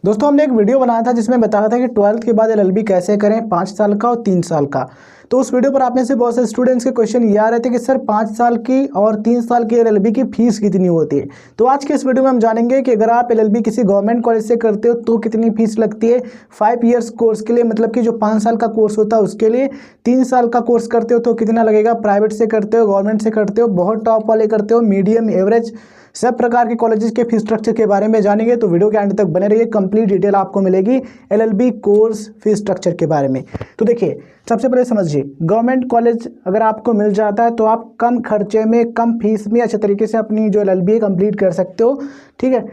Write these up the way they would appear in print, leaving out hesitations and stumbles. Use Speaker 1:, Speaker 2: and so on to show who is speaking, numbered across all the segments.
Speaker 1: दोस्तों हमने एक वीडियो बनाया था जिसमें बताया था कि 12th के बाद एलएलबी कैसे करें, 5 साल का और 3 साल का। तो उस वीडियो पर आप में से बहुत से स्टूडेंट्स के क्वेश्चन ये आ रहे थे कि सर 5 साल की और 3 साल की एलएलबी की फीस कितनी होती है। तो आज के इस वीडियो में हम जानेंगे कि अगर आप एलएलबी किसी गवर्नमेंट कॉलेज से करते हो तो कितनी फीस लगती है 5 ईयर्स कोर्स के लिए, मतलब कि जो 5 साल का कोर्स होता है उसके लिए। 3 साल का कोर्स करते हो तो कितना लगेगा, प्राइवेट से करते हो, गवर्नमेंट से करते हो, बहुत टॉप वाले करते हो, मीडियम, एवरेज, सब प्रकार के कॉलेजेस के फीस स्ट्रक्चर के बारे में जानेंगे। तो वीडियो के एंड तक बने रहिए, कंप्लीट डिटेल आपको मिलेगी एलएलबी कोर्स फीस स्ट्रक्चर के बारे में। तो देखिए, सबसे पहले समझिए, गवर्नमेंट कॉलेज अगर आपको मिल जाता है तो आप कम खर्चे में, कम फीस में अच्छे तरीके से अपनी जो एलएलबी है कंप्लीट कर सकते हो। ठीक है।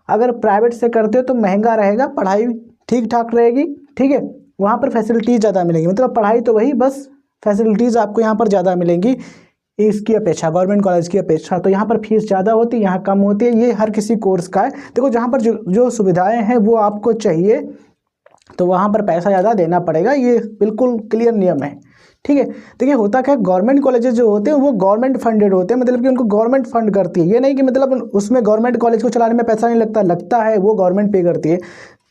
Speaker 1: अगर प्राइवेट से करते हो तो महंगा रहेगा, पढ़ाई ठीक ठाक रहेगी। ठीक है। वहाँ पर फैसिलिटीज़ ज़्यादा मिलेंगी, मतलब पढ़ाई तो वही, बस फैसिलिटीज़ आपको यहाँ पर ज़्यादा मिलेंगी इसकी अपेक्षा, गवर्नमेंट कॉलेज की अपेक्षा। तो यहाँ पर फीस ज़्यादा होती है, यहाँ कम होती है। ये हर किसी कोर्स का है। देखो, जहाँ पर जो सुविधाएं हैं वो आपको चाहिए तो वहाँ पर पैसा ज़्यादा देना पड़ेगा, ये बिल्कुल क्लियर नियम है। ठीक है। देखिए, होता क्या है, गवर्नमेंट कॉलेजेस जो होते हैं वो गवर्नमेंट फंडेड होते हैं, मतलब कि उनको गवर्नमेंट फंड करती है। ये नहीं कि मतलब उसमें गवर्नमेंट कॉलेज को चलाने में पैसा नहीं लगता है, वो गवर्नमेंट पे करती है।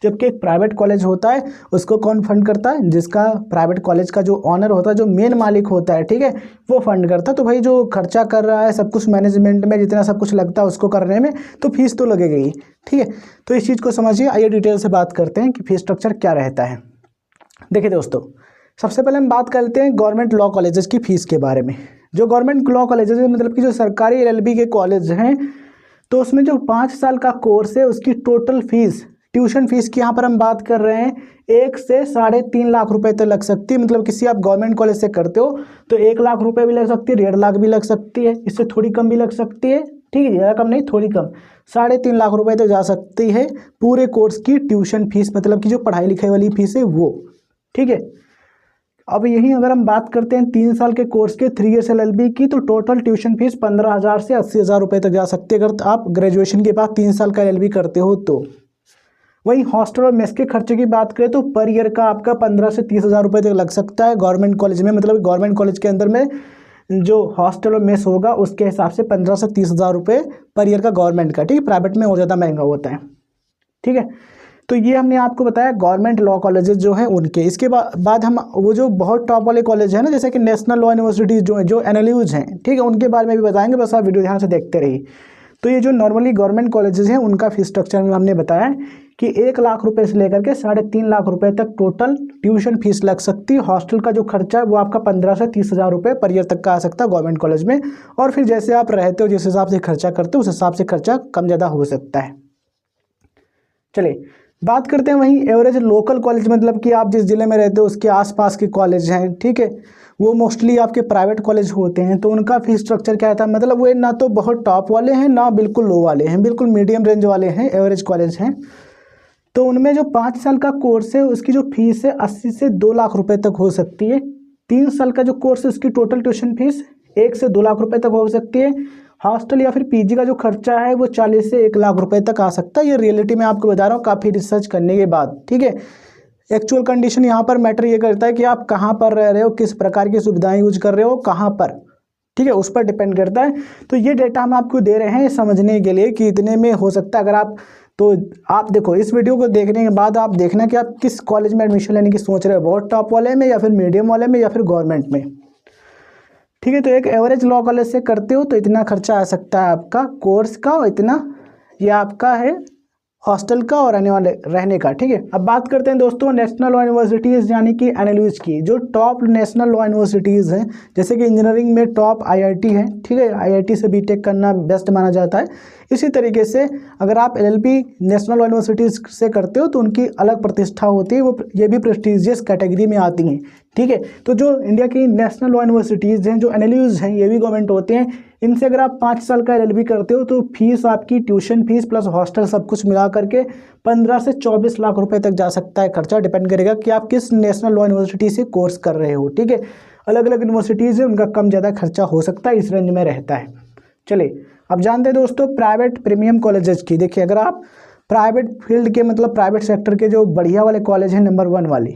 Speaker 1: जबकि एक प्राइवेट कॉलेज होता है उसको कौन फंड करता है, जिसका प्राइवेट कॉलेज का जो ऑनर होता है, जो मेन मालिक होता है, ठीक है, वो फंड करता है। तो भाई जो खर्चा कर रहा है सब कुछ मैनेजमेंट में, जितना सब कुछ लगता है उसको करने में, तो फीस तो लगेगी ही। ठीक है। तो इस चीज़ को समझिए। आइए डिटेल से बात करते हैं कि फीस स्ट्रक्चर क्या रहता है। देखिए दोस्तों, सबसे पहले हम बात करते हैं गवर्नमेंट लॉ कॉलेजेस की फ़ीस के बारे में। जो गवर्नमेंट लॉ कॉलेजेस है, मतलब कि जो सरकारी एलएलबी के कॉलेज हैं, तो उसमें जो 5 साल का कोर्स है उसकी टोटल फीस, ट्यूशन फीस की यहाँ पर हम बात कर रहे हैं, 1 से 3.5 लाख रुपए तक लग सकती है। मतलब किसी आप गवर्नमेंट कॉलेज से करते हो तो 1 लाख रुपए भी लग सकती है, 1.5 लाख भी लग सकती है, इससे थोड़ी कम भी लग सकती है। ठीक है, ज़्यादा कम नहीं, थोड़ी कम, 3.5 लाख रुपए तक जा सकती है पूरे कोर्स की ट्यूशन फीस, मतलब कि जो पढ़ाई लिखाई वाली फीस है वो। ठीक है। अब यही अगर हम बात करते हैं 3 साल के कोर्स के 3 ईयर्स एलएलबी की, तो टोटल ट्यूशन फीस 15,000 से 80,000 रुपये तक जा सकती है अगर आप ग्रेजुएशन के बाद 3 साल का एलएलबी करते हो तो। वहीं हॉस्टल और मेस के खर्चे की बात करें तो पर ईयर का आपका 15 से 30,000 रुपये तक लग सकता है गवर्नमेंट कॉलेज में। मतलब गवर्नमेंट कॉलेज के अंदर में जो हॉस्टल और मेस होगा उसके हिसाब से 15 से 30,000 रुपये पर ईयर का गवर्नमेंट का। ठीक है। प्राइवेट में और ज़्यादा महंगा होता है। ठीक है। तो ये हमने आपको बताया गवर्नमेंट लॉ कॉलेजेस जो हैं उनके। इसके बाद हम वो जो बहुत टॉप वाले कॉलेज हैं ना, जैसे कि नेशनल लॉ यूनिवर्सिटीज़ जो एनएलयूज हैं, ठीक है, उनके बारे में भी बताएंगे, बस आप वीडियो ध्यान से देखते रहिए। तो ये जो नॉर्मली गवर्नमेंट कॉलेजेस हैं उनका फीस स्ट्रक्चर में हमने बताया कि 1 लाख रुपए से लेकर के 3.5 लाख रुपए तक टोटल ट्यूशन फीस लग सकती है। हॉस्टल का जो खर्चा है वो आपका 15 से 30,000 रुपये पर ईयर तक का आ सकता है गवर्नमेंट कॉलेज में। और फिर जैसे आप रहते हो, जिस हिसाब से खर्चा करते हो, उस हिसाब से खर्चा कम ज़्यादा हो सकता है। चलिए बात करते हैं वहीं एवरेज लोकल कॉलेज, मतलब कि आप जिस जिले में रहते हो उसके आसपास के कॉलेज हैं। ठीक है। वो मोस्टली आपके प्राइवेट कॉलेज होते हैं, तो उनका फीस स्ट्रक्चर क्या था, मतलब वो ना तो बहुत टॉप वाले हैं ना बिल्कुल लो वाले हैं, बिल्कुल मीडियम रेंज वाले हैं, एवरेज कॉलेज हैं। तो उनमें जो 5 साल का कोर्स है उसकी जो फीस है 80 से 2 लाख रुपए तक हो सकती है। 3 साल का जो कोर्स है उसकी टोटल ट्यूशन फीस 1 से 2 लाख रुपए तक हो सकती है। हॉस्टल या फिर पीजी का जो खर्चा है वो 40 से 1 लाख रुपए तक आ सकता है। ये रियलिटी में आपको बता रहा हूँ काफ़ी रिसर्च करने के बाद। ठीक है। एक्चुअल कंडीशन यहाँ पर मैटर ये करता है कि आप कहाँ पर रह रहे हो, किस प्रकार की सुविधाएं यूज कर रहे हो, कहाँ पर। ठीक है, उस पर डिपेंड करता है। तो ये डेटा हम आपको दे रहे हैं समझने के लिए कि इतने में हो सकता है। अगर आप तो आप देखो, इस वीडियो को देखने के बाद आप देखना कि आप किस कॉलेज में एडमिशन लेने की सोच रहे हो, बहुत टॉप वाले में या फिर मीडियम वाले में या फिर गवर्नमेंट में। ठीक है। तो एक एवरेज लॉ कॉलेज से करते हो तो इतना खर्चा आ सकता है आपका कोर्स का, और इतना ये आपका है हॉस्टल का और रहने का। ठीक है। अब बात करते हैं दोस्तों नेशनल लॉ यूनिवर्सिटीज़ यानी कि एनएलयूज की। जो टॉप नेशनल लॉ यूनिवर्सिटीज़ हैं, जैसे कि इंजीनियरिंग में टॉप आईआईटी है। ठीक है। आईआईटी से बीटेक करना बेस्ट माना जाता है। इसी तरीके से अगर आप एलएलबी नेशनल लॉ यूनिवर्सिटीज़ से करते हो तो उनकी अलग प्रतिष्ठा होती है, वो ये भी प्रेस्टिजियस कैटेगरी में आती हैं। ठीक है। तो जो इंडिया की नेशनल लॉ यूनिवर्सिटीज़ हैं, जो एनएलयूज हैं, ये भी गवर्नमेंट होते हैं। इनसे अगर आप 5 साल का एलएलबी करते हो तो फीस आपकी ट्यूशन फीस प्लस हॉस्टल सब कुछ मिला करके 15 से 24 लाख रुपए तक जा सकता है खर्चा। डिपेंड करेगा कि आप किस नेशनल लॉ यूनिवर्सिटी से कोर्स कर रहे हो। ठीक है। अलग अलग यूनिवर्सिटीज़ है, उनका कम ज़्यादा खर्चा हो सकता है, इस रेंज में रहता है। चलिए अब जानते हैं दोस्तों प्राइवेट प्रीमियम कॉलेजेस की। देखिए, अगर आप प्राइवेट फील्ड के, मतलब प्राइवेट सेक्टर के जो बढ़िया वाले कॉलेज हैं, नंबर 1 वाले,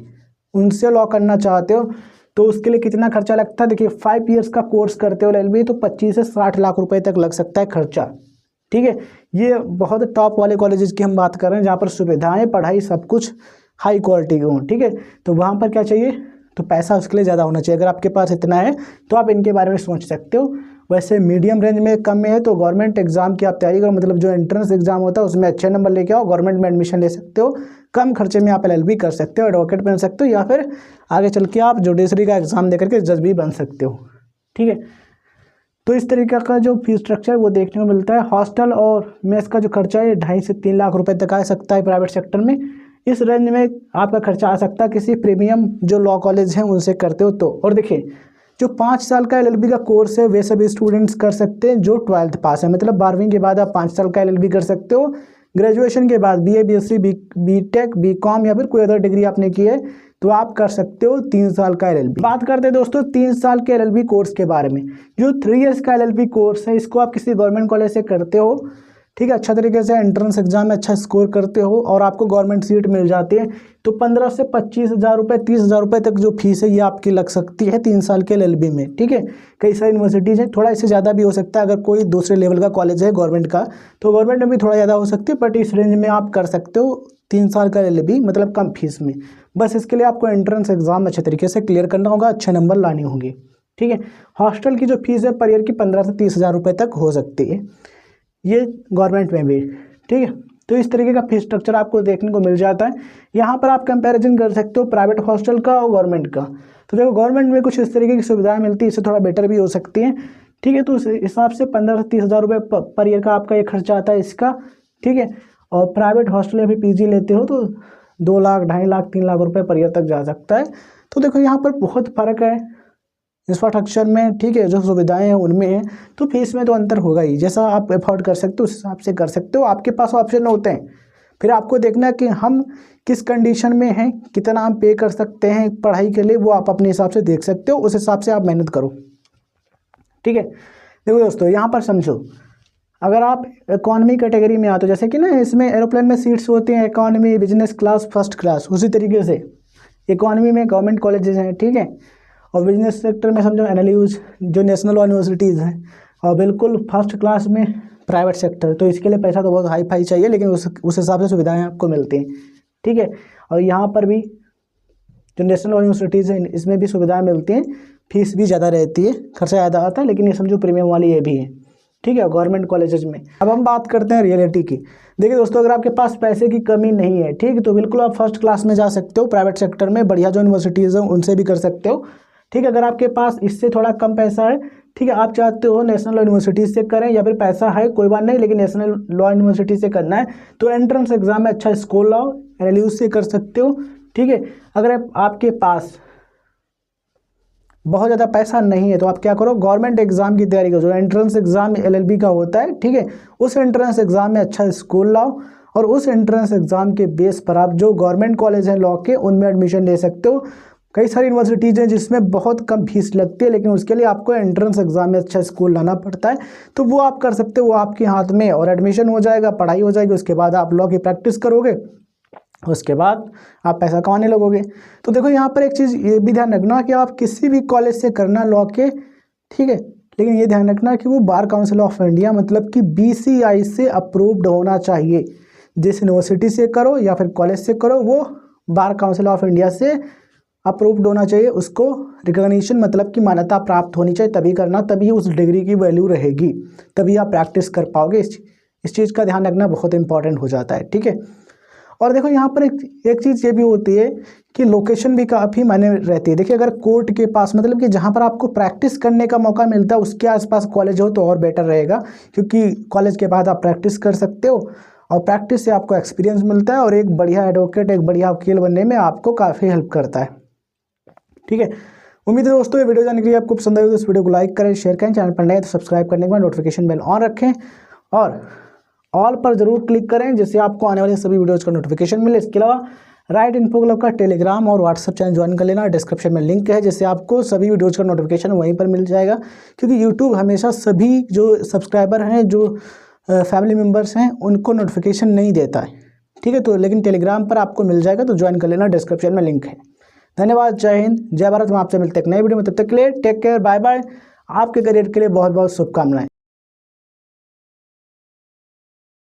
Speaker 1: उनसे लॉ करना चाहते हो तो उसके लिए कितना खर्चा लगता है। देखिए, 5 ईयर्स का कोर्स करते हो एलएलबी तो 25 से 60 लाख रुपए तक लग सकता है खर्चा। ठीक है, ये बहुत टॉप वाले कॉलेजेस की हम बात कर रहे हैं जहाँ पर सुविधाएं, पढ़ाई सब कुछ हाई क्वालिटी की हों। ठीक है, तो वहाँ पर क्या चाहिए, तो पैसा उसके लिए ज़्यादा होना चाहिए। अगर आपके पास इतना है तो आप इनके बारे में सोच सकते हो। वैसे मीडियम रेंज में, कम में है तो गवर्नमेंट एग्जाम की आप तैयारी करो, मतलब जो एंट्रेंस एग्जाम होता है उसमें अच्छे नंबर लेके आओ, गवर्नमेंट में एडमिशन ले सकते हो, कम खर्चे में आप LLB कर सकते हो, एडवोकेट बन सकते हो, या फिर आगे चल के आप जुडिशरी का एग्जाम दे करके जज भी बन सकते हो। ठीक है, तो इस तरीके का जो फीस स्ट्रक्चर वो देखने को मिलता है। हॉस्टल और मेस का जो खर्चा है 2.5 से 3 लाख रुपए तक आ सकता है प्राइवेट सेक्टर में। इस रेंज में आपका खर्चा आ सकता है किसी प्रीमियम जो लॉ कॉलेज हैं उनसे करते हो तो। और देखिए, जो 5 साल का LLB का कोर्स है वे सभी स्टूडेंट्स कर सकते हैं जो 12th पास है, मतलब 12वीं के बाद आप 5 साल का LLB कर सकते हो। ग्रेजुएशन के बाद BA BSc BTech BCom या फिर कोई अदर डिग्री आपने की है तो आप कर सकते हो 3 साल का LLB। बात करते हैं दोस्तों 3 साल के LLB कोर्स के बारे में। जो 3 इयर्स का LLB कोर्स है इसको आप किसी गवर्नमेंट कॉलेज से करते हो, ठीक है, अच्छा तरीके से एंट्रेंस एग्जाम में अच्छा स्कोर करते हो और आपको गवर्नमेंट सीट मिल जाती है, तो 15 से 25 हज़ार रुपये, 30 हज़ार रुपये तक जो फीस है ये आपकी लग सकती है 3 साल के LLB में। ठीक है, कई सारी यूनिवर्सिटीज़ हैं, थोड़ा इससे ज़्यादा भी हो सकता है। अगर कोई दूसरे लेवल का कॉलेज है गवर्नमेंट का तो गवर्नमेंट में भी थोड़ा ज़्यादा हो सकती है, बट इस रेंज में आप कर सकते हो 3 साल का LLB, मतलब कम फीस में। बस इसके लिए आपको एंट्रेंस एग्जाम अच्छे तरीके से क्लियर करना होगा, अच्छे नंबर लाने होंगे। ठीक है, हॉस्टल की जो फीस है पर ईयर की 15 से 30 हज़ार रुपये तक हो सकती है, ये गवर्नमेंट में भी। ठीक है, तो इस तरीके का फीस स्ट्रक्चर आपको देखने को मिल जाता है। यहाँ पर आप कंपैरिजन कर सकते हो प्राइवेट हॉस्टल का और गवर्नमेंट का। तो देखो, गवर्नमेंट में कुछ इस तरीके की सुविधाएं मिलती है, इससे थोड़ा बेटर भी हो सकती हैं। ठीक है, तो उस हिसाब से 15 से 30 हज़ार रुपये पर ईयर का आपका ये खर्चा आता है इसका। ठीक है, और प्राइवेट हॉस्टल या फिर PG लेते हो तो 2 लाख, 2.5 लाख, 3 लाख रुपये पर ईयर तक जा सकता है। तो देखो यहाँ पर बहुत फ़र्क है इंफ्रास्ट्रक्चर में। ठीक है, जो सुविधाएं हैं उनमें है, तो फीस में तो अंतर होगा ही। जैसा आप अफोर्ड कर सकते हो उस हिसाब से कर सकते हो, आपके पास ऑप्शन होते हैं। फिर आपको देखना है कि हम किस कंडीशन में हैं, कितना हम पे कर सकते हैं पढ़ाई के लिए, वो आप अपने हिसाब से देख सकते हो, उस हिसाब से आप मेहनत करो। ठीक है, देखो दोस्तों, यहाँ पर समझो, अगर आप इकॉनमी कैटेगरी में आते हो, जैसे कि ना इसमें एरोप्लेन में सीट्स होती हैं economy, business class, first class, उसी तरीके से इकॉनमी में गवर्नमेंट कॉलेजेस हैं। ठीक है, और बिजनेस सेक्टर में समझो NLUs जो नेशनल यूनिवर्सिटीज़ हैं, और बिल्कुल फर्स्ट क्लास में प्राइवेट सेक्टर। तो इसके लिए पैसा तो बहुत हाई फाई चाहिए, लेकिन उस हिसाब से सुविधाएं आपको मिलती हैं। ठीक है, और यहाँ पर भी जो नेशनल यूनिवर्सिटीज़ हैं इसमें भी सुविधाएं मिलती हैं, फीस भी ज़्यादा रहती है, खर्चा ज़्यादा आता है, लेकिन ये समझो प्रीमियम वाली ये भी है। ठीक है, गवर्नमेंट कॉलेजेस में। अब हम बात करते हैं रियलिटी की। देखिए दोस्तों, अगर आपके पास पैसे की कमी नहीं है, ठीक है, तो बिल्कुल आप फर्स्ट क्लास में जा सकते हो, प्राइवेट सेक्टर में बढ़िया जो यूनिवर्सिटीज़ हैं उनसे भी कर सकते हो। ठीक है, अगर आपके पास इससे थोड़ा कम पैसा है, ठीक है, आप चाहते हो नेशनल यूनिवर्सिटी से करें, या फिर पैसा है कोई बात नहीं लेकिन नेशनल लॉ यूनिवर्सिटी से करना है, तो एंट्रेंस एग्जाम में अच्छा स्कोर लाओ, NLU से कर सकते हो। ठीक है, अगर आपके पास बहुत ज़्यादा पैसा नहीं है तो आप क्या करो, गवर्नमेंट एग्जाम की तैयारी करो, जो एंट्रेंस एग्जाम LLB का होता है। ठीक है, उस एंट्रेंस एग्जाम में अच्छा स्कोर लाओ, और उस एंट्रेंस एग्जाम के बेस पर आप जो गवर्नमेंट कॉलेज हैं लॉ के उनमें एडमिशन ले सकते हो। कई सारी यूनिवर्सिटीज़ हैं जिसमें बहुत कम फीस लगती है, लेकिन उसके लिए आपको एंट्रेंस एग्जाम में अच्छा स्कोर लाना पड़ता है, तो वो आप कर सकते हो, वो आपके हाथ में, और एडमिशन हो जाएगा, पढ़ाई हो जाएगी, उसके बाद आप लॉ की प्रैक्टिस करोगे, उसके बाद आप पैसा कमाने लगोगे। तो देखो यहाँ पर एक चीज़ ये भी ध्यान रखना कि आप किसी भी कॉलेज से करना लॉ के, ठीक है, लेकिन ये ध्यान रखना कि वो बार काउंसिल ऑफ इंडिया मतलब कि BCI से अप्रूव्ड होना चाहिए। जिस यूनिवर्सिटी से करो या फिर कॉलेज से करो, वो बार काउंसिल ऑफ इंडिया से अप्रूव्ड होना चाहिए, उसको रिकॉग्निशन मतलब कि मान्यता प्राप्त होनी चाहिए, तभी करना, तभी उस डिग्री की वैल्यू रहेगी, तभी आप प्रैक्टिस कर पाओगे। इस चीज़ का ध्यान रखना बहुत इंपॉर्टेंट हो जाता है। ठीक है, और देखो यहाँ पर एक चीज़ ये भी होती है कि लोकेशन भी काफ़ी मायने रहती है। देखिए, अगर कोर्ट के पास मतलब कि जहाँ पर आपको प्रैक्टिस करने का मौका मिलता है उसके आसपास कॉलेज हो तो और बेटर रहेगा, क्योंकि कॉलेज के बाद आप प्रैक्टिस कर सकते हो, और प्रैक्टिस से आपको एक्सपीरियंस मिलता है, और एक बढ़िया एडवोकेट, एक बढ़िया वकील बनने में आपको काफ़ी हेल्प करता है। ठीक है, उम्मीद है दोस्तों ये वीडियो जानने के लिए आपको पसंद आई तो इस वीडियो को लाइक करें, शेयर करें, चैनल पर नए तो सब्सक्राइब करने के बाद नोटिफिकेशन बेल ऑन रखें, और ऑल पर जरूर क्लिक करें जिससे आपको आने वाले सभी वीडियोज़ का नोटिफिकेशन मिले। इसके अलावा राइट इन्फो क्लब का टेलीग्राम और व्हाट्सअप चैनल ज्वाइन कर लेना, डिस्क्रिप्शन में लिंक है, जिससे आपको सभी वीडियोज़ का नोटिफिकेशन वहीं पर मिल जाएगा, क्योंकि यूट्यूब हमेशा सभी जो सब्सक्राइबर हैं, जो फैमिली मेम्बर्स हैं, उनको नोटिफिकेशन नहीं देता है। ठीक है, तो लेकिन टेलीग्राम पर आपको मिल जाएगा, तो ज्वाइन कर लेना, डिस्क्रिप्शन में लिंक है। धन्यवाद, जय हिंद, जय भारत। हम आपसे मिलते हैं एक नए वीडियो में, तब तक के लिए टेक केयर, बाय बाय। आपके करियर के लिए बहुत बहुत शुभकामनाएं।